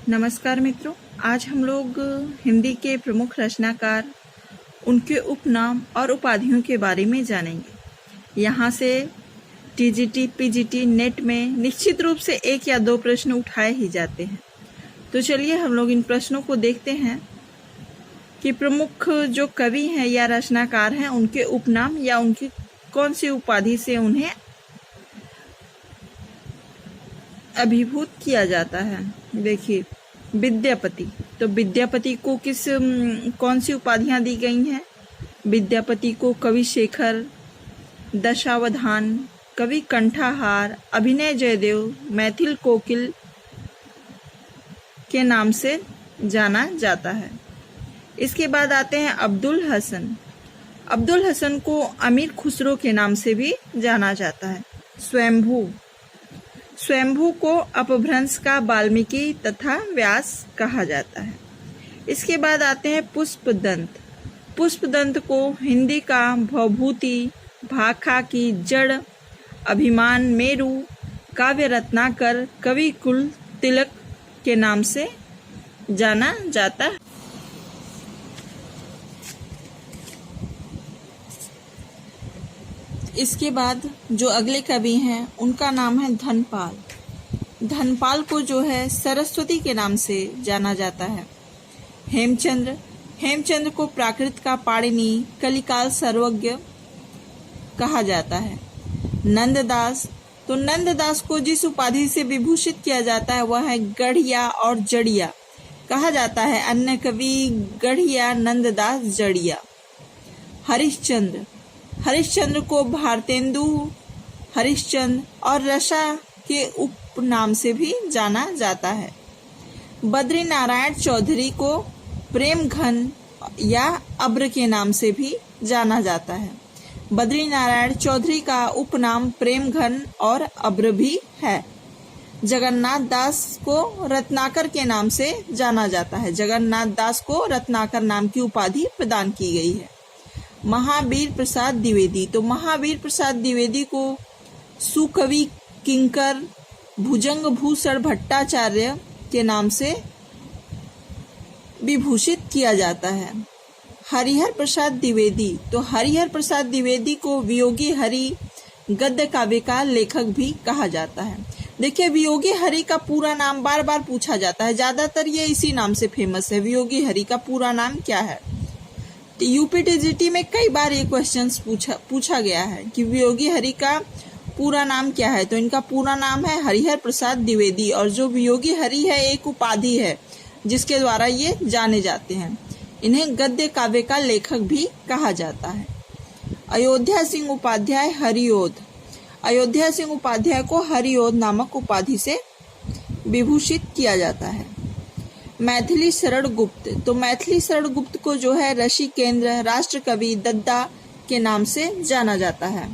नमस्कार मित्रों, आज हम लोग हिंदी के प्रमुख रचनाकार, उनके उपनाम और उपाधियों के बारे में जानेंगे। यहाँ से टीजीटी, पीजीटी, नेट में निश्चित रूप से 1 या 2 प्रश्न उठाए ही जाते हैं। तो चलिए हम लोग इन प्रश्नों को देखते हैं कि प्रमुख जो कवि हैं या रचनाकार हैं, उनके उपनाम या उनकी कौन सी उपाधि से उन्हें अभिभूत किया जाता है। देखिए, विद्यापति, तो विद्यापति को कौन सी उपाधियां दी गई हैं? विद्यापति को कवि शेखर, दशावधान, कवि कंठाहार, अभिनय जयदेव, मैथिल कोकिल के नाम से जाना जाता है। इसके बाद आते हैं अब्दुल हसन। अब्दुल हसन को अमीर खुसरो के नाम से भी जाना जाता है। स्वयंभू को अपभ्रंश का वाल्मीकि तथा व्यास कहा जाता है। इसके बाद आते हैं पुष्पदंत। पुष्पदंत को हिंदी का भवभूति, भाखा की जड़, अभिमान मेरु, काव्य रत्नाकर, कवि कुल तिलक के नाम से जाना जाता है। इसके बाद जो अगले कवि हैं, उनका नाम है धनपाल। धनपाल को जो है सरस्वती के नाम से जाना जाता है। हेमचंद्र को प्राकृत का पाणिनि, कलिकाल सर्वज्ञ कहा जाता है। नंददास, तो नंददास को जिस उपाधि से विभूषित किया जाता है वह है गढ़िया और जड़िया कहा जाता है। अन्य कवि गढ़िया, नंददास, जड़िया। हरिश्चंद्र को भारतेंदु, हरिश्चंद्र और रसा के उपनाम से भी जाना जाता है। बद्री नारायण चौधरी को प्रेम घन या अब्र के नाम से भी जाना जाता है। बद्री नारायण चौधरी का उपनाम प्रेम घन और अब्र भी है। जगन्नाथ दास को रत्नाकर के नाम से जाना जाता है। जगन्नाथ दास को रत्नाकर नाम की उपाधि प्रदान की गई है। महावीर प्रसाद द्विवेदी, तो महावीर प्रसाद द्विवेदी को सुकवि किंकर, भुजंग भूषण भट्टाचार्य के नाम से विभूषित किया जाता है। हरिहर प्रसाद द्विवेदी, तो हरिहर प्रसाद द्विवेदी को वियोगी हरि गद्य काव्य का लेखक भी कहा जाता है। देखिए, वियोगी हरि का पूरा नाम बार बार पूछा जाता है, ज्यादातर ये इसी नाम से फेमस है। वियोगी हरि का पूरा नाम क्या है? यूपीटीजीटी में कई बार ये क्वेश्चंस पूछा गया है कि वियोगी हरि का पूरा नाम क्या है। तो इनका पूरा नाम है हरिहर प्रसाद द्विवेदी, और जो वियोगी हरि है एक उपाधि है जिसके द्वारा ये जाने जाते हैं। इन्हें गद्य काव्य का लेखक भी कहा जाता है। अयोध्या सिंह उपाध्याय हरिओद, अयोध्या सिंह उपाध्याय को हरिओद नामक उपाधि से विभूषित किया जाता है। मैथिली शरण गुप्त, तो मैथिली शरण गुप्त को जो है ऋषिकेंद्र, राष्ट्र कवि, दद्दा के नाम से जाना जाता है।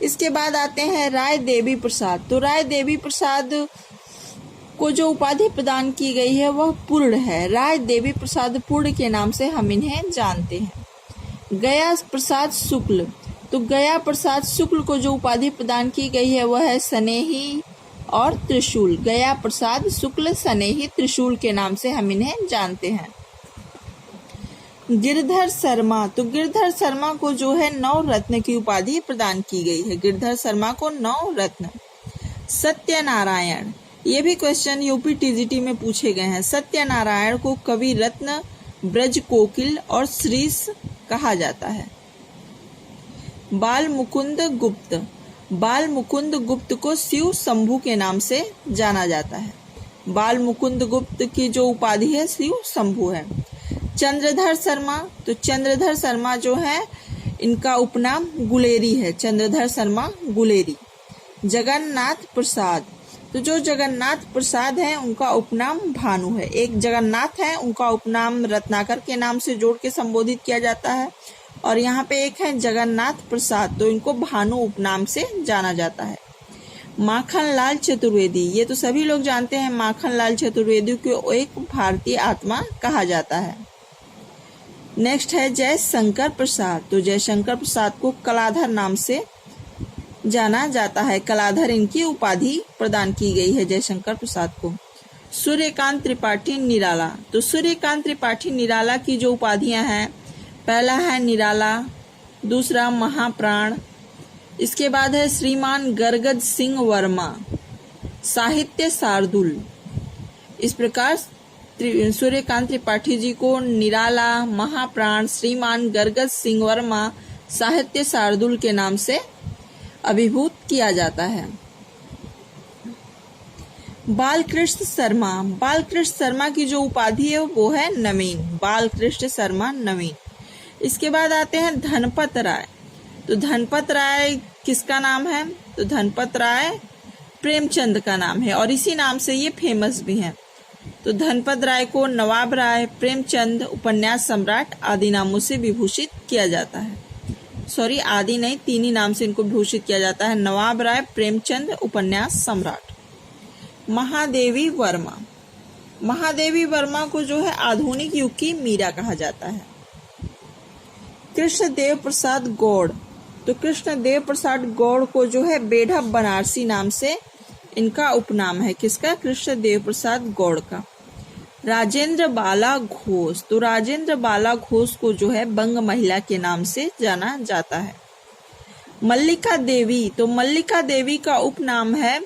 इसके बाद आते हैं राय देवी प्रसाद। तो राय देवी प्रसाद को जो उपाधि प्रदान की गई है वह पूर्ण है। राय देवी प्रसाद पूर्ण के नाम से हम इन्हें जानते हैं। गया प्रसाद शुक्ल, तो गया प्रसाद शुक्ल को जो उपाधि प्रदान की गई है वह है स्नेही और त्रिशूल। गया प्रसाद शुक्ल, स्नेही, त्रिशूल के नाम से हम इन्हें जानते हैं। गिरधर शर्मा, तो गिरधर शर्मा को जो है 9 रत्न की उपाधि प्रदान की गई है। गिरधर शर्मा को 9 रत्न। सत्यनारायण, ये भी क्वेश्चन यूपीटीजीटी में पूछे गए हैं। सत्यनारायण को कवि रत्न, ब्रज कोकिल और श्रीश कहा जाता है। बाल मुकुंद गुप्त को शिव शंभू के नाम से जाना जाता है। बाल मुकुंद गुप्त की जो उपाधि है शिव शंभू है। चंद्रधर शर्मा, तो चंद्रधर शर्मा जो है इनका उपनाम गुलेरी है। चंद्रधर शर्मा गुलेरी। जगन्नाथ प्रसाद, तो जो जगन्नाथ प्रसाद है उनका उपनाम भानु है। एक जगन्नाथ है, उनका उपनाम रत्नाकर के नाम से जोड़ के संबोधित किया जाता है। और यहाँ पे एक है जगन्नाथ प्रसाद, तो इनको भानु उपनाम से जाना जाता है। माखनलाल चतुर्वेदी, ये तो सभी लोग जानते हैं। माखनलाल चतुर्वेदी को एक भारतीय आत्मा कहा जाता है। नेक्स्ट है जयशंकर प्रसाद, तो जयशंकर प्रसाद को कलाधर नाम से जाना जाता है। कलाधर इनकी उपाधि प्रदान की गई है जयशंकर प्रसाद को। सूर्यकांत त्रिपाठी निराला। तो सूर्यकांत त्रिपाठी निराला की जो उपाधियां हैं, पहला है निराला, दूसरा महाप्राण, इसके बाद है श्रीमान गरगद सिंह वर्मा, साहित्य शार्दुल। इस प्रकार सूर्यकांत त्रिपाठी जी को निराला, महाप्राण, श्रीमान गरगद सिंह वर्मा, साहित्य शार्दुल के नाम से अभिभूत किया जाता है। बालकृष्ण शर्मा। बालकृष्ण शर्मा की जो उपाधि है वो है नवीन, बालकृष्ण शर्मा नवीन। इसके बाद आते हैं धनपत राय। तो धनपत राय किसका नाम है? तो धनपत राय प्रेमचंद का नाम है और इसी नाम से ये फेमस भी हैं। तो धनपत राय को नवाब राय, प्रेमचंद, उपन्यास सम्राट आदि नामों से विभूषित किया जाता है। सॉरी, आदि नहीं, तीन ही नाम से इनको विभूषित किया जाता है, नवाब राय, प्रेमचंद, उपन्यास सम्राट। महादेवी वर्मा। महादेवी वर्मा को जो है आधुनिक युग की मीरा कहा जाता है। कृष्णदेव प्रसाद गौड़। तो कृष्णदेव प्रसाद गौड़ को जो है बेढ़ा बनारसी नाम से इनका उपनाम है। किसका? कृष्णदेव प्रसाद गौड़ का। राजेंद्र बाला घोष। तो राजेंद्र बाला घोष को जो है बंग महिला के नाम से जाना जाता है। मल्लिका देवी। तो मल्लिका देवी का उपनाम है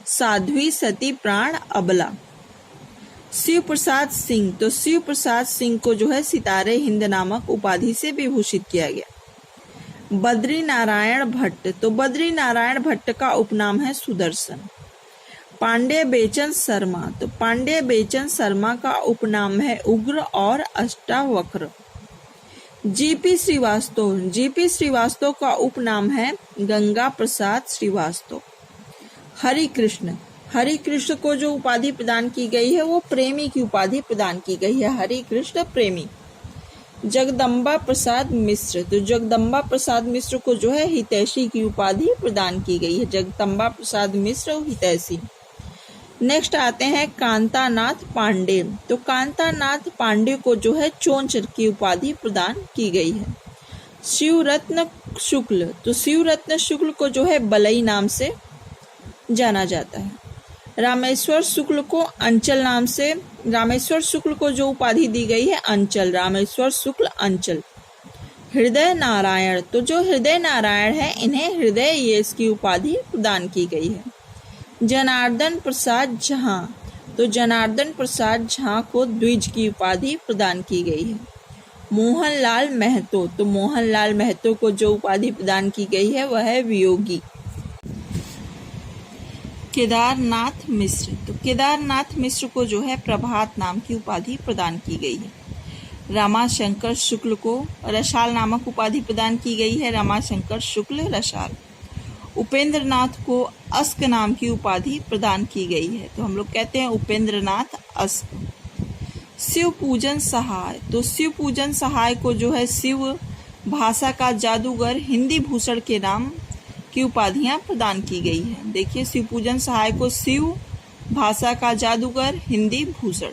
साध्वी सती प्राण अबला। शिव प्रसाद सिंह। तो शिव प्रसाद सिंह को जो है सितारे हिंद नामक उपाधि से विभूषित किया गया। बद्री नारायण भट्ट। तो बद्री नारायण भट्ट का उपनाम है सुदर्शन। पांडे बेचन शर्मा। तो पांडे बेचन शर्मा का उपनाम है उग्र और अष्टावक्र। जीपी श्रीवास्तव। जीपी श्रीवास्तव का उपनाम है गंगा प्रसाद श्रीवास्तव। हरि कृष्ण। हरि कृष्ण को जो उपाधि प्रदान की गई है वो प्रेमी की उपाधि प्रदान की गई है, हरि कृष्ण प्रेमी। जगदम्बा प्रसाद मिश्र। तो जगदम्बा प्रसाद मिश्र को जो है हितैषी की उपाधि प्रदान की गई है, जगदम्बा प्रसाद मिश्र हितैषी। नेक्स्ट आते हैं कांतानाथ पांडे। तो कांतानाथ पांडे को जो है चोंच की उपाधि प्रदान की गई है। शिवरत्न शुक्ल। तो शिवरत्न शुक्ल को जो है बलई नाम से जाना जाता है। रामेश्वर शुक्ल को अंचल नाम से, रामेश्वर शुक्ल को जो उपाधि दी गई है अंचल, रामेश्वर शुक्ल अंचल। हृदय नारायण। तो जो हृदय नारायण है इन्हें हृदय यश की उपाधि प्रदान की गई है। जनार्दन प्रसाद झा। तो जनार्दन प्रसाद झा को द्विज की उपाधि प्रदान की गई है। मोहनलाल महतो। तो मोहनलाल महतो को जो उपाधि प्रदान की गई है वह है वियोगी। केदारनाथ मिश्र। तो केदारनाथ मिश्र को जो है प्रभात नाम की उपाधि प्रदान की गई है। रमाशंकर शुक्ल को रसाल नामक उपाधि प्रदान की गई है, रमाशंकर शुक्ल रसाल। उपेंद्र नाथ को अस्क नाम की उपाधि प्रदान की गई है, तो हम लोग कहते हैं उपेंद्र नाथ अस्क। शिव पूजन सहाय। तो शिव पूजन सहाय को जो है शिव भाषा का जादूगर, हिंदी भूषण के नाम की उपाधियां प्रदान की गई है। देखिए, शिव पूजन सहाय को शिव भाषा का जादूगर, हिंदी भूषण।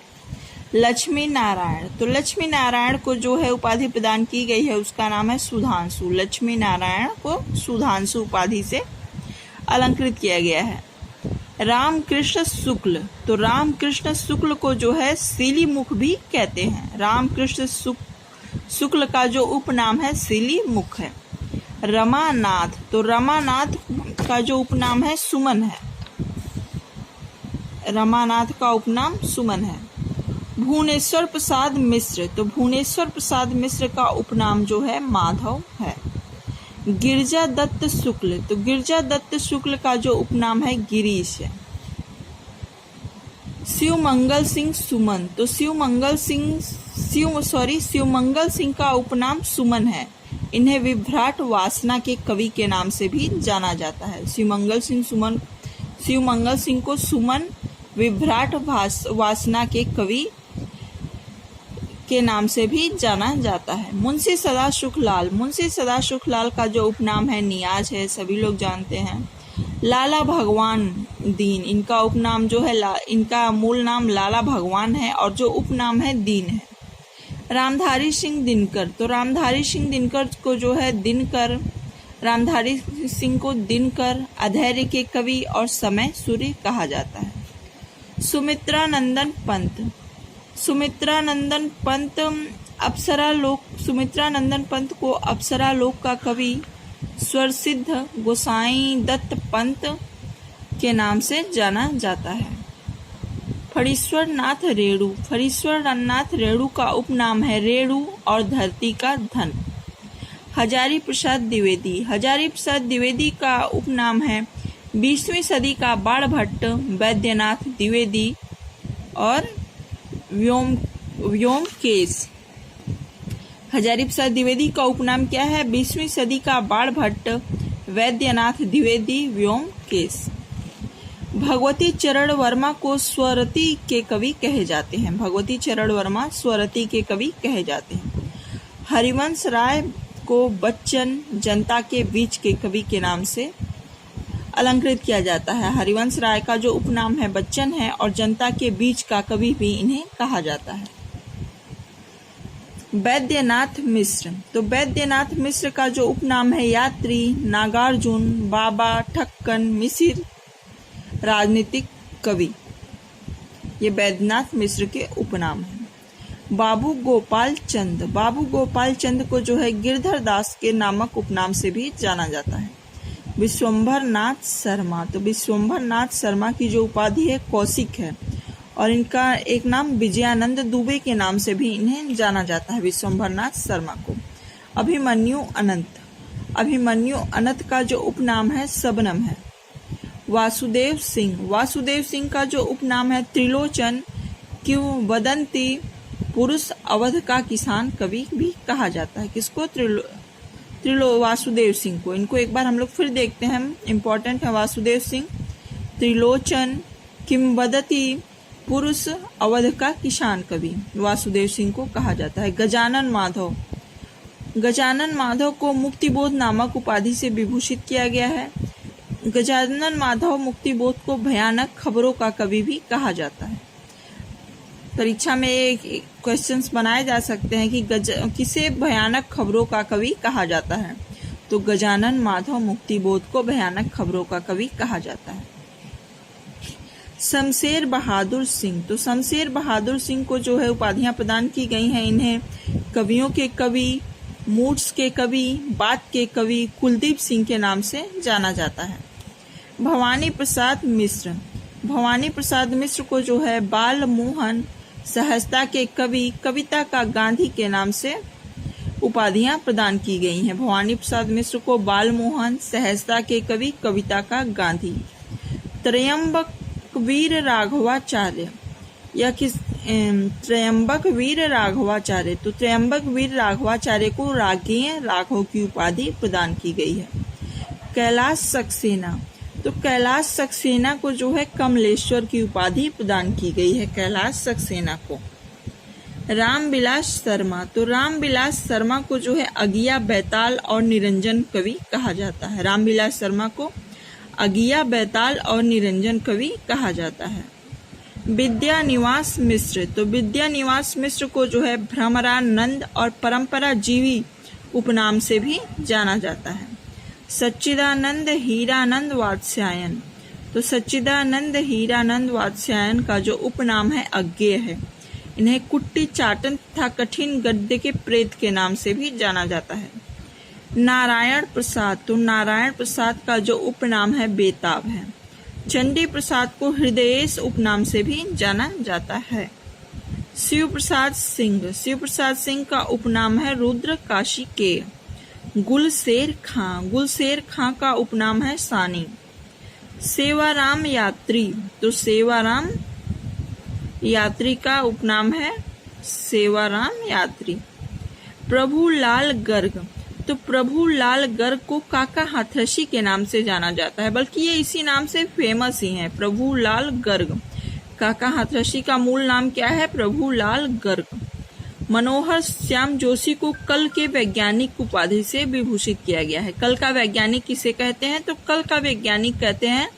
लक्ष्मी नारायण। तो लक्ष्मी नारायण को जो है उपाधि प्रदान की गई है उसका नाम है सुधांशु। लक्ष्मी नारायण को सुधांशु उपाधि से अलंकृत किया गया है। रामकृष्ण शुक्ल। तो रामकृष्ण शुक्ल को जो है सीली मुख भी कहते हैं। रामकृष्ण शुक्ल का जो उपनाम है सीली मुख है। रमानाथ। तो रमानाथ का जो उपनाम है सुमन है, रमानाथ का उपनाम सुमन है। भुवनेश्वर प्रसाद मिश्र। तो भुवनेश्वर प्रसाद मिश्र का उपनाम जो है माधव है। गिरजा दत्त शुक्ल। तो गिरजा दत्त शुक्ल का जो उपनाम है गिरीश है। शिवमंगल सिंह सुमन। तो शिवमंगल सिंह का उपनाम सुमन है। इन्हें विभ्राट वासना के कवि के नाम से भी जाना जाता है। शिवमंगल सिंह को सुमन, विभ्राट वासना के कवि के नाम से भी जाना जाता है। मुंशी सदाशिव लाल। मुंशी सदाशिव लाल का जो उपनाम है नियाज है, सभी लोग जानते हैं। लाला भगवान दीन। इनका उपनाम जो है इनका मूल नाम लाला भगवान है और जो उपनाम है दीन है। रामधारी सिंह दिनकर। तो रामधारी सिंह दिनकर को जो है दिनकर, रामधारी सिंह को दिनकर, अधैर्य के कवि और समय सूर्य कहा जाता है। सुमित्रानंदन पंत। सुमित्रानंदन पंत सुमित्रानंदन पंत को अप्सरा लोक का कवि स्वरसिद्ध गोसाई दत्त पंत के नाम से जाना जाता है। फणीश्वर नाथ रेणु। फणीश्वर नाथ रेणु का उपनाम है रेणु और धरती का धन। हजारी प्रसाद द्विवेदी। हजारी प्रसाद द्विवेदी का उपनाम है 20वीं सदी का बाण भट्ट वैद्यनाथ द्विवेदी और व्योमकेश। हजारी प्रसाद द्विवेदी का उपनाम क्या है? 20वीं सदी का बाण भट्ट वैद्यनाथ द्विवेदी व्योमकेश। भगवती चरण वर्मा को स्वरती के कवि कहे जाते हैं। भगवती चरण वर्मा स्वरती के कवि कहे जाते हैं। हरिवंश राय को बच्चन जनता के बीच के कवि के नाम से अलंकृत किया जाता है। हरिवंश राय का जो उपनाम है बच्चन है और जनता के बीच का कवि भी इन्हें कहा जाता है। वैद्यनाथ मिश्र। तो वैद्यनाथ मिश्र का जो उपनाम है यात्री, नागार्जुन, बाबा, ठक्कन, मिसिर, राजनीतिक कवि, ये वैद्यनाथ मिश्र के उपनाम हैं। बाबू गोपाल चंद। बाबू गोपाल चंद को जो है गिरधर दास के नामक उपनाम से भी जाना जाता है। विश्वंभर नाथ शर्मा। तो विश्वंभर नाथ शर्मा की जो उपाधि है कौशिक है और इनका एक नाम विजयानंद दुबे के नाम से भी इन्हें जाना जाता है, विश्वंभर नाथ शर्मा को। अभिमन्यु अनंत। अभिमन्यु अनंत का जो उपनाम है सबनम है। वासुदेव सिंह। वासुदेव सिंह का जो उपनाम है त्रिलोचन किंवदंती पुरुष अवध का किसान कवि भी कहा जाता है। किसको? वासुदेव सिंह को। इनको एक बार हम लोग फिर देखते हैं, इम्पोर्टेंट है वासुदेव सिंह। त्रिलोचन किंवदंती पुरुष अवध का किसान कवि वासुदेव सिंह को कहा जाता है। गजानन माधव। गजानन माधव को मुक्तिबोध नामक उपाधि से विभूषित किया गया है। गजानन माधव मुक्तिबोध को भयानक खबरों का कवि भी कहा जाता है। परीक्षा में क्वेश्चंस बनाए जा सकते हैं कि किसे भयानक खबरों का कवि कहा जाता है, तो गजानन माधव मुक्तिबोध को भयानक खबरों का कवि कहा जाता है। शमशेर बहादुर सिंह। तो शमशेर बहादुर सिंह को जो है उपाधियां प्रदान की गई हैं। इन्हें कवियों के कवि, मूड्स के कवि, बात के कवि, कुलदीप सिंह के नाम से जाना जाता है। भवानी प्रसाद मिश्र। भवानी प्रसाद मिश्र को जो है बाल मोहन सहजता के कवि, कविता का गांधी के नाम से उपाधियां प्रदान की गई हैं। भवानी प्रसाद मिश्र को बाल मोहन सहजता के कवि, कविता का गांधी। त्रयंबक वीर राघवाचार्य। यह किस? त्रयंबक वीर राघवाचार्य। तो त्रयंबक वीर राघवाचार्य को रागेय राघव की उपाधि प्रदान की गई है। कैलाश सक्सेना। तो कैलाश सक्सेना को जो है कमलेश्वर की उपाधि प्रदान की गई है, कैलाश सक्सेना को। रामविलास शर्मा। तो रामविलास शर्मा को जो है अगिया, बैताल और निरंजन कवि कहा जाता है। रामविलास शर्मा को अगिया, बैताल और निरंजन कवि कहा जाता है। विद्यानिवास मिश्र। तो विद्यानिवास मिश्र को जो है भ्रमरानंद और परंपरा जीवी उपनाम से भी जाना जाता है। सच्चिदानंद हीरानंद वात्स्यायन। तो सच्चिदानंद हीरानंद वात्स्यायन का जो उपनाम है अज्ञेय है। इन्हें कुट्टी चाटन तथा कठिन गद्य के प्रेत के नाम से भी जाना जाता है। नारायण प्रसाद। तो नारायण प्रसाद का जो उपनाम है बेताब है। चंडी प्रसाद को हृदयेश उपनाम से भी जाना जाता है। शिव प्रसाद सिंह। शिव प्रसाद सिंह का उपनाम है रुद्र काशी के। गुलशेर खां। गुलशेर खां का उपनाम है सानी। सेवाराम यात्री। तो सेवाराम यात्री का उपनाम है सेवाराम यात्री। प्रभुलाल गर्ग। तो प्रभुलाल गर्ग को काका हाथरसी के नाम से जाना जाता है, बल्कि ये इसी नाम से फेमस ही है, प्रभुलाल गर्ग। काका हाथरसी का मूल नाम क्या है? प्रभुलाल गर्ग। मनोहर श्याम जोशी को कल के वैज्ञानिक उपाधि से विभूषित किया गया है। कल का वैज्ञानिक किसे कहते हैं? तो कल का वैज्ञानिक कहते हैं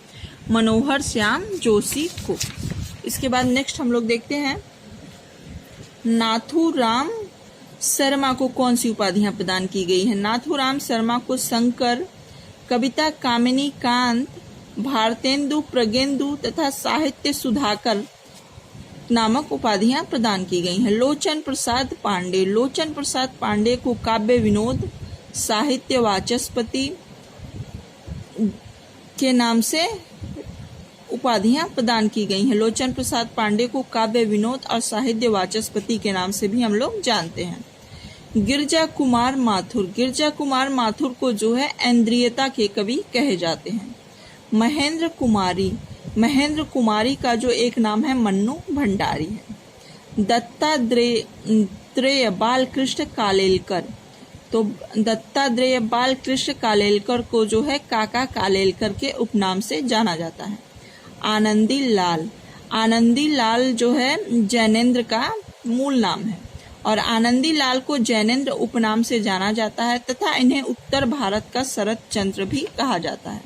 मनोहर श्याम जोशी को। इसके बाद नेक्स्ट हम लोग देखते हैं नाथूराम शर्मा को कौन सी उपाधियां प्रदान की गई हैं। नाथूराम शर्मा को शंकर, कविता कामिनी कांत, भारतेंदु, प्रगेंदु तथा साहित्य सुधाकर नामक उपाधियां प्रदान की गई हैं। लोचन प्रसाद पांडे, लोचन प्रसाद पांडे को काव्य विनोद, साहित्य वाचस्पति के नाम से उपाधियां प्रदान की गई हैं। लोचन प्रसाद पांडे को काव्य विनोद और साहित्य वाचस्पति के नाम से भी हम लोग जानते हैं। गिरजा कुमार माथुर, गिरजा कुमार माथुर को जो है इंद्रियता के कवि कहे जाते हैं। महेंद्र कुमारी, महेंद्र कुमारी का जो एक नाम है मन्नू भंडारी है। दत्तात्रेय बालकृष्ण कालेलकर, तो दत्तात्रेय बालकृष्ण कालेलकर को जो है काका कालेलकर के उपनाम से जाना जाता है। आनंदी लाल, आनंदी लाल जो है जैनेन्द्र का मूल नाम है और आनंदी लाल को जैनेन्द्र उपनाम से जाना जाता है तथा इन्हें उत्तर भारत का शरद चंद्र भी कहा जाता है।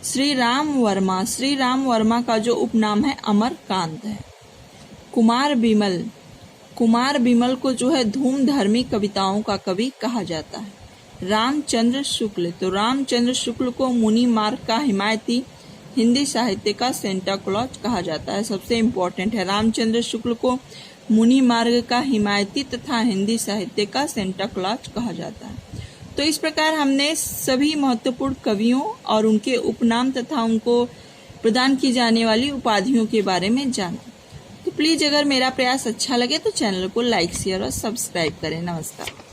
श्री राम वर्मा, श्री राम वर्मा का जो उपनाम है अमरकांत है। कुमार बिमल, कुमार बिमल को जो है धूमधर्मी कविताओं का कवि कहा जाता है। रामचंद्र शुक्ल, तो रामचंद्र शुक्ल को मुनि मार्ग का हिमायती, हिंदी साहित्य का सेंटा क्लॉज कहा जाता है। सबसे इम्पोर्टेंट है, रामचंद्र शुक्ल को मुनि मार्ग का हिमायती तथा हिंदी साहित्य का सेंटा क्लॉज कहा जाता है। तो इस प्रकार हमने सभी महत्वपूर्ण कवियों और उनके उपनाम तथा उनको प्रदान की जाने वाली उपाधियों के बारे में जाना। तो प्लीज अगर मेरा प्रयास अच्छा लगे तो चैनल को लाइक, शेयर और सब्सक्राइब करें। नमस्कार।